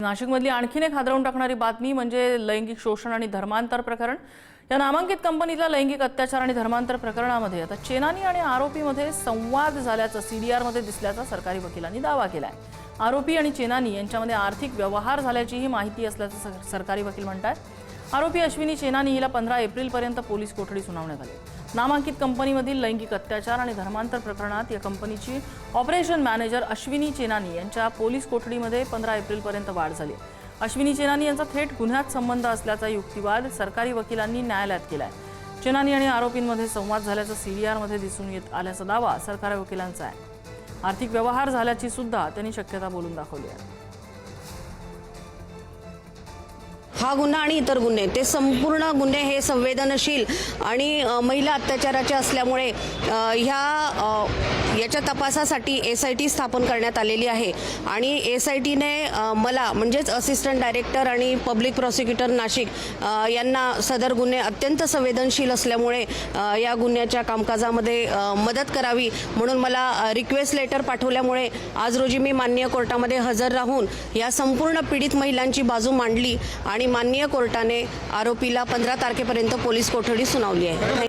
नाशिकमधली आणखीन एक हादरवून टाकणारी बातमी म्हणजे लैंगिक शोषण आणि धर्मांतर प्रकरण। या नामांकित कंपनीतल्या लैंगिक अत्याचार आणि धर्मांतर प्रकरणामध्ये आता चेनानी आणि आरोपीमध्ये संवाद झाल्याचं सीडीआर मध्ये दिसल्याचा सरकारी वकिलांनी दावा केलाय। आरोपी आणि चेनानी यांच्यामध्ये आर्थिक व्यवहार झाल्याचीही माहिती असल्याचं सरकारी वकील म्हणतात। आरोपी अश्विनी चेनानी हिला 15 एप्रिलपर्यंत पोलीस कोठडी सुनावण्यात आली। नामांकित कंपनीमधील लैंगिक अत्याचार आणि धर्मांतर प्रकरणात या कंपनीची ऑपरेशन मॅनेजर अश्विनी चेनानी यांच्या पोलीस कोठडीमध्ये 15 एप्रिलपर्यंत वाढ झाली। अश्विनी चेनानी यांचा थेट गुन्ह्यात संबंध असल्याचा युक्तिवाद सरकारी वकिलांनी न्यायालयात केलाय। चेनानी आणि आरोपींमध्ये संवाद झाल्याचं सीडीआर मध्ये दिसून येत आल्याचा दावा सरकारी वकिलांचा आहे। आर्थिक व्यवहार झाल्याची सुद्धा त्यांनी शक्यता बोलून दाखवली आहे। हा गुन्हा आणि इतर गुन्हे ते संपूर्ण गुन्हे हे संवेदनशील आणि महिला अत्याचाराचे असल्यामुळे याच्या तपासासाठी एसआयटी स्थापन करण्यात आलेली आहे आणि एसआयटीने मला म्हणजेच असिस्टंट डायरेक्टर आणि पब्लिक प्रॉसिक्युटर नाशिक यांना सदर गुन्हे अत्यंत संवेदनशील असल्यामुळे या गुन्ह्याच्या कामकाजामध्ये मदत करावी म्हणून मला रिक्वेस्ट लेटर पाठवल्यामुळे आज रोजी मी माननीय कोर्टामध्ये हजर राहून या संपूर्ण पीडित महिलांची बाजू मांडली आणि माननीय कोर्टाने आरोपीला 15 तारखेपर्यंत पोलीस कोठडी सुनावली आहे।